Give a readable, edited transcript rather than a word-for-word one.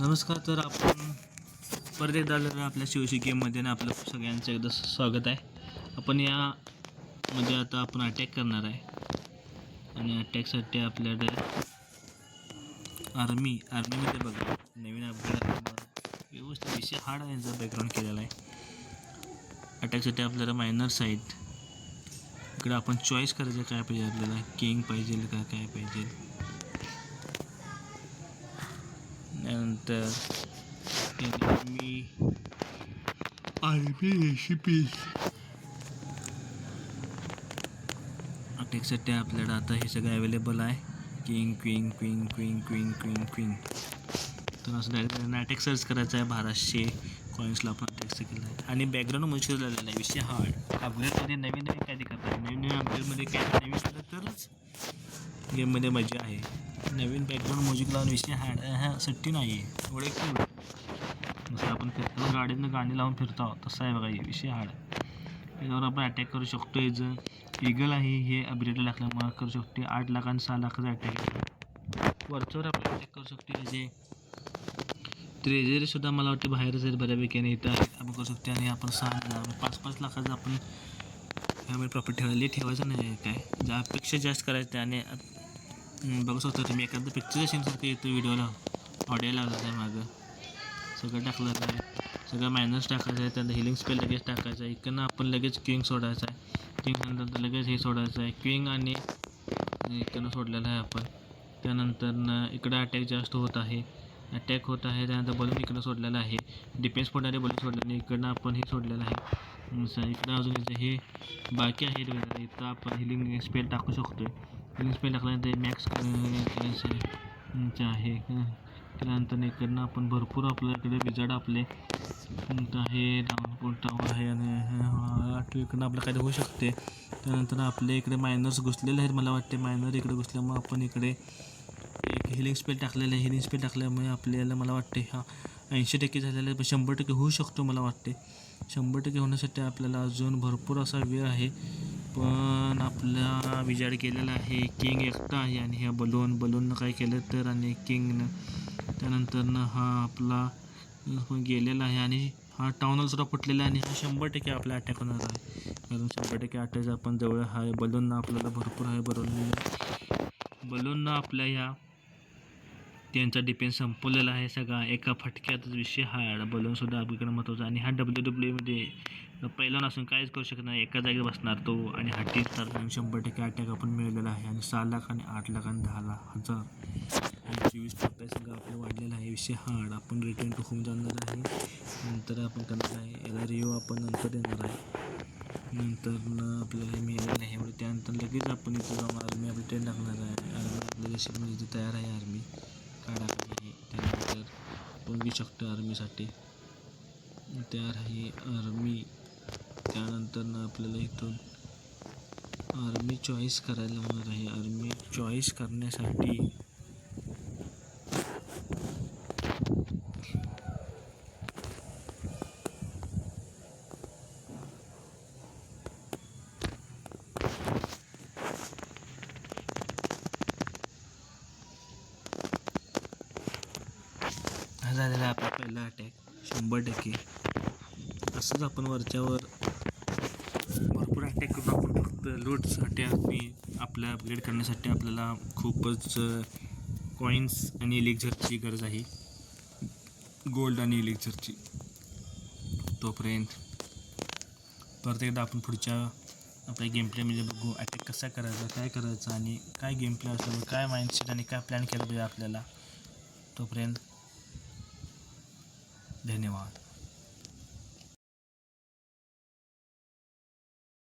नमस्कार. तर आपण परत एकदा आलेलो आपल्या शिवशी गेममध्ये आपलं सगळ्यांचं एकदा स्वागत आहे. आपण यामध्ये आता आपण अटॅक करणार आहे आणि अटॅकसाठी आपल्याकडे आर्मीमध्ये बघा नवीन अपग्रेड व्यवस्थित विषय हार्ड आहे. यांचा बॅकग्राऊंड केलेला आहे. अटॅकसाठी आपल्याला मायनर्स आहेत. इकडे आपण चॉईस करायचं काय पाहिजे आपल्याला, किंग पाहिजे का काय पाहिजे. त्यानंतर आर्मी रेसिपीज अटॅकसाठी आपल्याला आता हे सगळं अवेलेबल आहे. King queen queen queen queen queen queen तर असं डायरेक्ट अटॅक सर्च करायचं आहे. 1200 कॉईन्सला आपण अटॅक केला आहे आणि बॅकग्राऊंड मशीन झालेला आहे. विषय हार्ड अपग्रेडमध्ये नवीन काय ते करतात. नवीन अपग्रेडमध्ये काय नवीन झालं तरच गेममध्ये मजा आहे. नवीन बॅकग्राऊंड म्युझिक लावून विषय हार्ड सुट्टी नाही आहे. एवढे खूप जसं आपण फिरताना गाडीतनं गाणी लावून फिरतो तसं आहे बघा. विषय हार्ड त्याच्यावर आपण अटॅक करू शकतो. जर ईगल आहे हे अपग्रेड टाकल्यामुळे करू शकते. 8 लाख आणि 6 लाखाचा अटॅक वरच्यावर आपण अटॅक करू शकतो. त्याचे ट्रेजरीसुद्धा मला वाटते बाहेरच आहेत बऱ्यापैकी आणि इथं आपण करू शकतो. आणि आपण 5-5 लाखाचं आपण ह्यामध्ये प्रॉफिट ठेवायचं नाही आहे. काय ज्यापेक्षा जास्त करायचं आणि बघू शकता तुम्ही एखादं पिक्चर सीनसारखं येतं व्हिडिओला ऑडिओ लावलं आहे. मागं सगळं टाकलं आहे. सगळं मायनस टाकायचं आहे. त्यानंतर हिलिंग स्पेल लगेच टाकायचं आहे. इकडनं आपण लगेच क्विंग सोडायचं आहे. क्विंग लगेच हे सोडायचं आहे. क्विंग आणि इकडनं सोडलेलं आहे आपण. त्यानंतर इकडं अटॅक जास्त होत आहे. त्यानंतर बलून इकडं सोडलेलं आहे. डिफेन्स पडणारे बलून सोडलेले इकडनं आपण हे सोडलेलं आहे. इकडं अजून हे बाकी आहे. इथं आपण हिलिंग स्पेल टाकू शकतो. हिलिंग स्पेल टाकल्यानंतर मॅक्स आहे. त्यानंतर इकडनं आपण भरपूर आपल्याकडे विजाड आपले आहे. टावर आहे आणि इकडनं आपलं काय होऊ शकते. त्यानंतर आपल्या इकडे मायनर्स घुसलेले आहेत. मला वाटते मायनर इकडे घुसल्यामुळे आपण इकडे एक हिलिंग स्पेल टाकलेलं आहे. हिलिंग स्पेल टाकल्यामुळे आपल्याला मला वाटते 80% झालेलं आहे. पण 100% होऊ शकतो. मला वाटते 100% होण्यासाठी आपल्याला अजून भरपूर असा वेळ आहे. पण आपला विजाड केलेला आहे. किंग एकटा आहे आणि ह्या बलूननं काय केलं तर आणि किंगनं त्यानंतरनं हा आपला गेलेला आहे आणि हा टाउनल सुद्धा फुटलेला आहे. आणि हा 100% आपला अटॅक होणार आहे. कारण 100% अटॅक आपण जवळ आहे. बलूननं आपल्याला भरपूर आहे. बलूननं आपल्या ह्या त्यांचा डिफेन्स संपवलेला आहे सगळा एका फटक्यातच. विषय हा बलूनसुद्धा आपल्याकडे महत्त्वाचा आणि हा WWE पहिला नसून काहीच करू शकत नाही. एका जागेवर बसणार तो आणि हा टीम स्टार 100% अटॅक आपण मिळवलेला आहे. आणि 6 लाख आणि 8 लाख आणि 10,000 आणि 24 सगळं आपलं वाढलेलं आहे. विषय हार्ड आपण रिटर्न टू होम जाणार आहे. नंतर आपण करणार आहे याला रिओ आपण नंतर येणार आहे. नंतर आपल्याला हे मिळालेलं नाही एवढं. त्यानंतर लगेच आपण इथं जाऊन आर्मी आपली ट्रेन टाकणार आहे. आर्मी आपल्या देशामध्ये इथे तयार आहे. आर्मी काढा आहे. त्यानंतर आपण घेऊ शकतो आर्मीसाठी तयार आहे आर्मी. त्यानंतर आपल्याला इथून आर्मी चॉईस करायला होणार आहे. आर्मी चॉईस करण्यासाठी हा झालेला आपला पहिला अटॅक 100%. असंच आपण वरच्यावर भरपूर अटॅक करून आपण फक्त लूटसाठी आपल्या अपग्रेड करण्यासाठी आपल्याला खूपच कॉईन्स आणि इलेक्झरची गरज आहे. गोल्ड आणि इलेक्झरची. तोपर्यंत परत एकदा आपण पुढच्या आपल्या गेम प्लेमध्ये बघू अटॅक कसा करायचा, काय करायचं आणि काय गेम प्ले असल्यामुळे काय माइंडसेट आणि काय प्लॅन केलं पाहिजे आपल्याला. तोपर्यंत धन्यवाद.